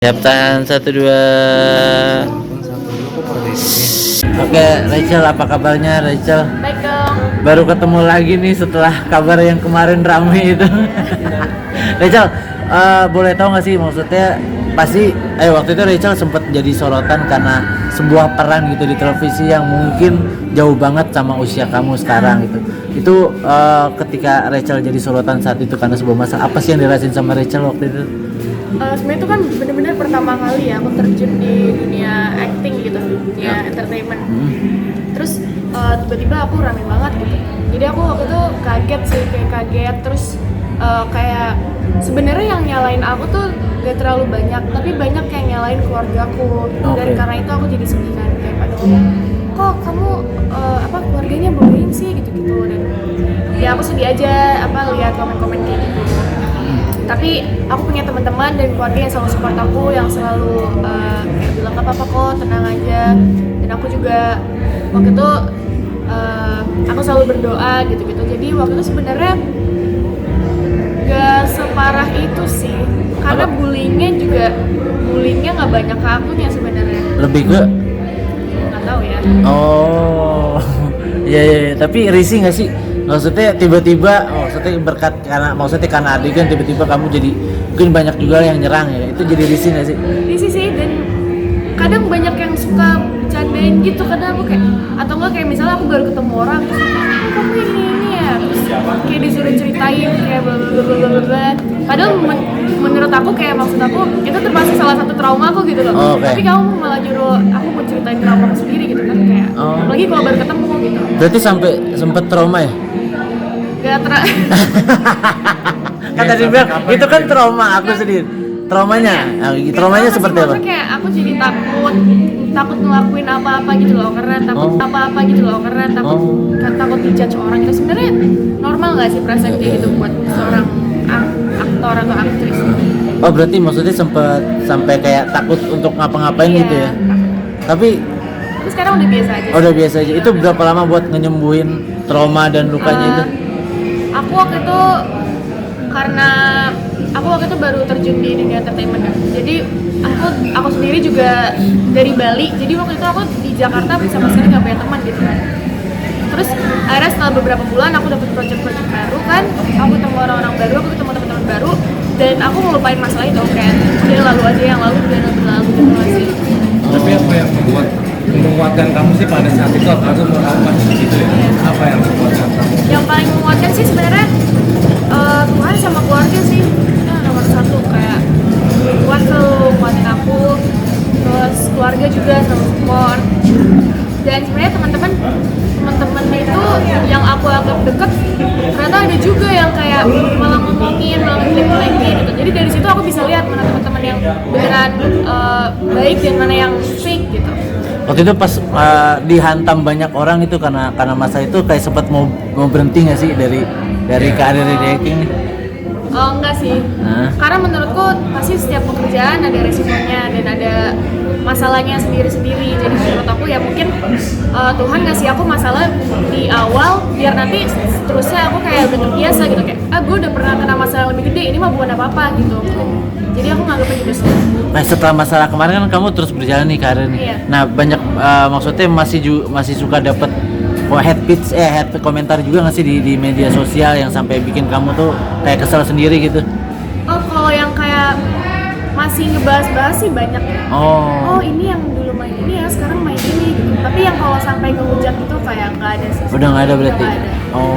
Siap, tahan, 1, 2. Oke, Rachel, apa kabarnya Rachel? Baik dong. Baru ketemu lagi nih setelah kabar yang kemarin rame itu. Rachel, boleh tahu nggak sih maksudnya pasti waktu itu Rachel sempat jadi sorotan karena sebuah peran gitu di televisi yang mungkin jauh banget sama usia kamu sekarang gitu. Itu ketika Rachel jadi sorotan saat itu karena sebuah masalah, apa sih yang dirasain sama Rachel waktu itu? Sebenarnya itu kan benar-benar pertama kali ya aku terjun di dunia acting gitu, dunia entertainment. Terus tiba-tiba aku rame banget gitu. Jadi aku waktu itu kaget sih, kaget. Terus kayak sebenarnya yang nyalain aku tuh gak terlalu banyak, tapi banyak yang nyalain keluargaku. Dan karena itu aku jadi sedih kan, kayak pada ngomong, kok kamu keluarganya bolehin sih gitu-gitu. Dan ya aku sedih aja lihat komen-komen kayak gitu. Tapi aku punya teman-teman dan keluarga yang selalu support aku, yang selalu kayak bilang gak apa-apa kok, tenang aja. Dan aku juga waktu itu aku selalu berdoa gitu-gitu. Jadi waktu itu sebenarnya gak separah itu sih, karena bullyingnya nggak banyak ke akunya sebenarnya. Lebih ke? Nggak tahu ya. Oh, iya. Tapi risih nggak sih? Maksudnya tiba-tiba, maksudnya karena adik kan tiba-tiba kamu jadi mungkin banyak juga yang nyerang ya, itu jadi risih nggak sih? Risih sih, dan kadang banyak yang suka bercandain gitu, kadang aku kayak, atau enggak kayak misalnya aku baru ketemu orang terus kamu ini ya, terus kayak disuruh ceritain kayak blablabla. Padahal menurut aku kayak maksud aku itu termasuk salah satu trauma aku gitu loh. Tapi kamu malah nyuruh aku mau ceritain trauma aku sendiri gitu kan, kayak apalagi kalau baru ketemu gitu. Berarti sampai sempet trauma ya? Kan tadi bilang itu kan trauma aku sendiri. Traumanya seperti apa? Kayak aku jadi takut ngelakuin apa-apa gitu loh, karena takut dijudge orang gitu. Sebenarnya normal nggak sih perasaan kayak gitu buat seorang aktor atau aktris? Oh, berarti maksudnya sempat sampai kayak takut untuk ngapa-ngapain gitu ya? Tapi sekarang udah biasa aja. Udah biasa aja. Itu berapa lama buat nyembuhin trauma dan lukanya itu? Aku waktu itu baru terjun di dunia entertainment ya. Jadi aku sendiri juga dari Bali. Jadi waktu itu aku di Jakarta sama sekali nggak punya teman gitu kan. Terus akhirnya setelah beberapa bulan aku dapat project-project baru kan. Aku ketemu orang-orang baru, aku ketemu teman-teman baru, dan aku ngelupain masalah itu kayak udah lalu aja, yang lalu udah berlalu gitu sih. Tapi apa yang menguatkan kamu sih pada saat itu? Aku mau tahu kan gitu ya. Apa yang menguatkan kamu? Yang paling menguatkan sih sebenarnya Tuhan sama keluarga sih. Itu nomor satu, kayak Tuhan selalu nguatin aku, terus keluarga juga selalu support. Dan sebenarnya teman-teman itu yang aku anggap deket, ternyata ada juga yang kayak malah ngomongin, malah ngelek-ngelekin gitu. Jadi dari situ aku bisa lihat mana teman-teman yang beneran baik dan mana yang fake gitu. Waktu itu pas dihantam banyak orang itu karena masa itu kayak sempat mau berhenti nggak sih dari karir di acting nih? Oh enggak sih, karena menurutku pasti setiap pekerjaan ada resikonya dan ada masalahnya sendiri-sendiri. Jadi menurut aku ya mungkin Tuhan ngasih aku masalah di awal biar nanti seterusnya aku kayak udah terbiasa gitu, kayak gue udah pernah kena masalah lebih gede, ini mah bukan apa-apa gitu. Jadi aku nganggapnya gitu sih. Nah, setelah masalah kemarin kan kamu terus berjalan nih karir nih. Iya. Nah, banyak maksudnya masih suka dapat head komentar juga nggak sih di media sosial yang sampai bikin kamu tuh kayak kesel sendiri gitu? Oh, kalau yang kayak masih ngebahas-bahas sih banyak ya. Oh, ini yang dulu main ini ya, sekarang main ini gitu. Tapi yang kalau sampai ngehujat itu kayak nggak ada sih. Udah nggak ada berarti? Nggak ada. Oh.